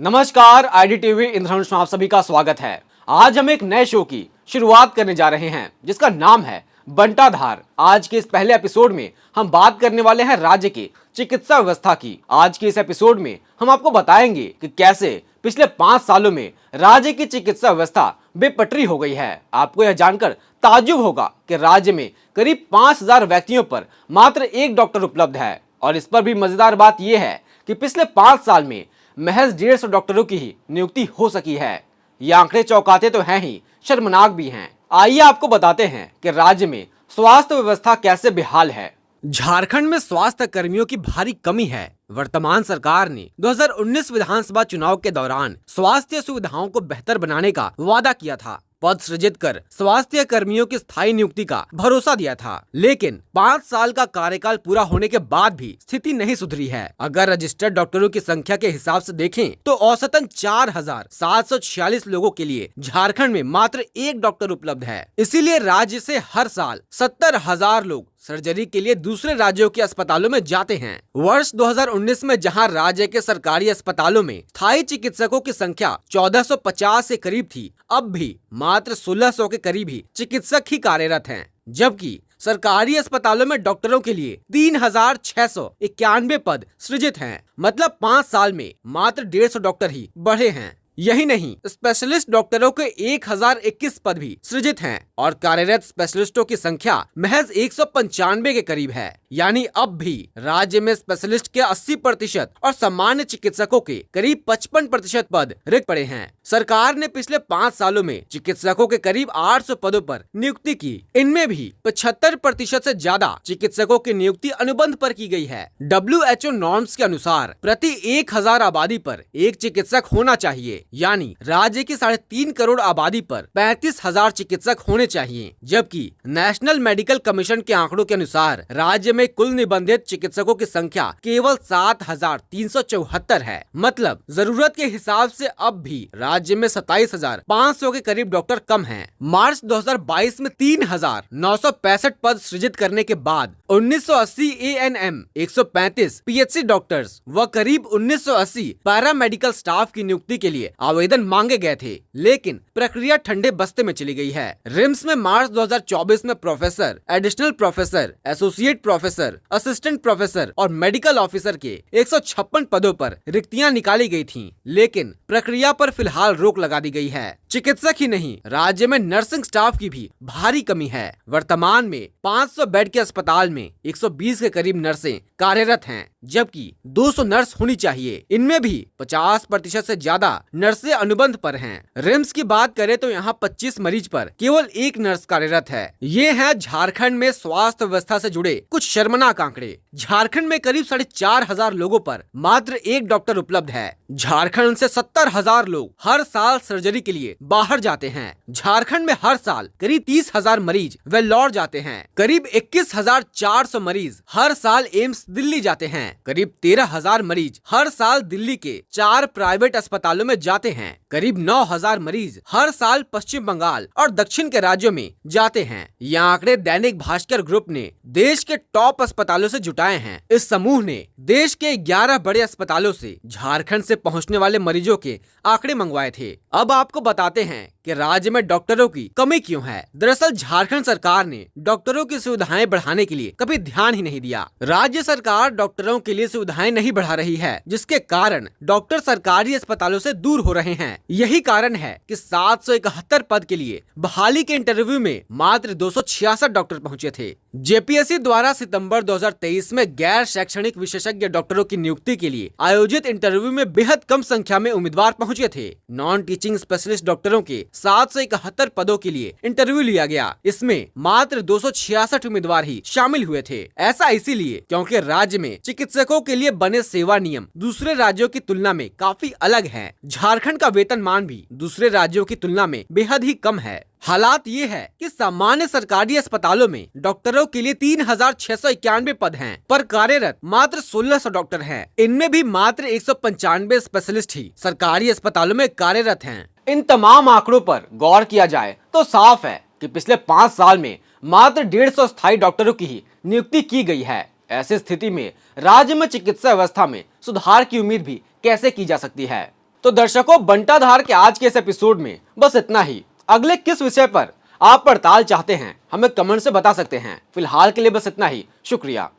नमस्कार, आईडीटीवी इंद्रधनुष में आप सभी का स्वागत है। आज हम एक नए शो की शुरुआत करने जा रहे हैं जिसका नाम है बंटाधार। आज के इस पहले एपिसोड में हम बात करने वाले हैं राज्य की चिकित्सा व्यवस्था की। आज के इस एपिसोड में हम आपको बताएंगे कि कैसे पिछले 5 सालों में राज्य की चिकित्सा व्यवस्था बेपटरी हो गई है। आपको यह जानकर ताज्जुब होगा कि राज्य में करीब 5000 व्यक्तियों पर मात्र एक डॉक्टर उपलब्ध है। और इस पर भी मजेदार बात यह है कि पिछले 5 साल में महज 150 डॉक्टरों की ही नियुक्ति हो सकी है। ये आंकड़े चौंकाते तो हैं ही, शर्मनाक भी हैं। आइए आपको बताते हैं कि राज्य में स्वास्थ्य व्यवस्था कैसे बेहाल है। झारखंड में स्वास्थ्य कर्मियों की भारी कमी है। वर्तमान सरकार ने 2019 विधानसभा चुनाव के दौरान स्वास्थ्य सुविधाओं को बेहतर बनाने का वादा किया था, पद सृजित कर स्वास्थ्य कर्मियों की स्थायी नियुक्ति का भरोसा दिया था। लेकिन 5 साल का कार्यकाल पूरा होने के बाद भी स्थिति नहीं सुधरी है। अगर रजिस्टर्ड डॉक्टरों की संख्या के हिसाब से देखें तो औसतन 4746 लोगों के लिए झारखंड में मात्र एक डॉक्टर उपलब्ध है। इसीलिए राज्य से हर साल 70,000 लोग सर्जरी के लिए दूसरे राज्यों के अस्पतालों में जाते हैं। वर्ष 2019 में जहां राज्य के सरकारी अस्पतालों में स्थायी चिकित्सकों की संख्या 1450 के करीब थी, अब भी मात्र 1600 के करीब ही चिकित्सक ही कार्यरत हैं। जबकि सरकारी अस्पतालों में डॉक्टरों के लिए 3691 पद सृजित हैं। मतलब 5 साल में मात्र 150 डॉक्टर ही बढ़े हैं। यही नहीं, स्पेशलिस्ट डॉक्टरों के 1021 पद भी सृजित हैं और कार्यरत स्पेशलिस्टों की संख्या महज 195 के करीब है। यानी अब भी राज्य में स्पेशलिस्ट के 80% और सामान्य चिकित्सकों के करीब 55% पद रिक्त पड़े हैं। सरकार ने पिछले 5 सालों में चिकित्सकों के करीब 800 पदों पर नियुक्ति की। इनमें भी 75% से ज्यादा चिकित्सकों की नियुक्ति अनुबंध पर की गई है। WHO नॉर्म्स के अनुसार प्रति 1000 आबादी पर एक चिकित्सक होना चाहिए। यानी राज्य की 3.5 करोड़ आबादी पर 35,000 चिकित्सक होने चाहिए। जबकि नेशनल मेडिकल कमीशन के आंकड़ों के अनुसार राज्य में कुल निबंधित चिकित्सकों की संख्या केवल 7,374 है। मतलब जरूरत के हिसाब से अब भी राज्य में 27,500 के करीब डॉक्टर कम हैं। मार्च 2022 में 3,965 पद सृजित करने के बाद 1980 ANM, 135 PHC डॉक्टर्स व करीब 1980 पैरामेडिकल स्टाफ की नियुक्ति के लिए आवेदन मांगे गए थे। लेकिन प्रक्रिया ठंडे बस्ते में चली गई है। रिम्स में मार्च 2024 में professor, additional professor, associate professor, assistant professor और मेडिकल ऑफिसर के 156 पदों पर रिक्तियां निकाली गई थीं। लेकिन प्रक्रिया पर फिलहाल रोक लगा दी गई है। चिकित्सक ही नहीं, राज्य में नर्सिंग स्टाफ की भी भारी कमी है। वर्तमान में 500 बेड के अस्पताल में 120 के करीब नर्सें कार्यरत हैं, जबकि 200 नर्स होनी चाहिए। इनमें भी 50% से ज्यादा नर्सें अनुबंध पर हैं। रिम्स की बात करें तो यहाँ 25 मरीज पर केवल एक नर्स कार्यरत है। ये है झारखंड में स्वास्थ्य व्यवस्था से जुड़े कुछ शर्मनाक आंकड़े। झारखंड में करीब 4,500 लोगों पर मात्र एक डॉक्टर उपलब्ध है। झारखंड से 70,000 लोग हर साल सर्जरी के लिए बाहर जाते हैं। झारखंड में हर साल करीब 30,000 मरीज वेल्लोर जाते हैं। करीब 21,400 मरीज हर साल एम्स दिल्ली जाते हैं। करीब 13,000 मरीज हर साल दिल्ली के 4 प्राइवेट अस्पतालों में जाते हैं। करीब 9,000 मरीज हर साल पश्चिम बंगाल और दक्षिण के राज्यों में जाते हैं। ये आंकड़े दैनिक भास्कर ग्रुप ने देश के टॉप अस्पतालों से जुटाए हैं। इस समूह ने देश के 11 बड़े अस्पतालों से झारखंड से पहुंचने वाले मरीजों के आंकड़े मंगवाए थे। अब आपको बताते हैं कि राज्य में डॉक्टरों की कमी क्यों है। दरअसल झारखंड सरकार ने डॉक्टरों की सुविधाएं बढ़ाने के लिए कभी ध्यान ही नहीं दिया। राज्य सरकार डॉक्टरों के लिए सुविधाएं नहीं बढ़ा रही है, जिसके कारण डॉक्टर सरकारी अस्पतालों से दूर हो रहे हैं। यही कारण है कि 771 पद के लिए बहाली के इंटरव्यू में मात्र 266 डॉक्टर पहुँचे थे। JPSC द्वारा सितंबर 2023 में गैर शैक्षणिक विशेषज्ञ डॉक्टरों की नियुक्ति के लिए आयोजित इंटरव्यू में बेहद कम संख्या में उम्मीदवार पहुंचे थे। नॉन टीचिंग स्पेशलिस्ट डॉक्टरों के 771 पदों के लिए इंटरव्यू लिया गया। इसमें मात्र 266 उम्मीदवार ही शामिल हुए थे। ऐसा इसीलिए क्योंकि राज्य में चिकित्सकों के लिए बने सेवा नियम दूसरे राज्यों की तुलना में काफी अलग हैं। झारखंड का वेतनमान भी दूसरे राज्यों की तुलना में बेहद ही कम है। हालात ये है कि सामान्य सरकारी अस्पतालों में डॉक्टरों के लिए 3,691 पद हैं, पर कार्यरत मात्र 1600 डॉक्टर हैं। इनमें भी मात्र 195 स्पेशलिस्ट ही सरकारी अस्पतालों में कार्यरत हैं। इन तमाम आंकड़ों पर गौर किया जाए तो साफ है कि पिछले 5 साल में मात्र 150 स्थायी डॉक्टरों की ही नियुक्ति की गई है। ऐसी स्थिति में राज्य में चिकित्सा व्यवस्था में सुधार की उम्मीद भी कैसे की जा सकती है। तो दर्शकों, बंटाधार के आज के इस एपिसोड में बस इतना ही। अगले किस विषय पर आप पड़ताल चाहते हैं हमें कमेंट से बता सकते हैं। फिलहाल के लिए बस इतना ही। शुक्रिया।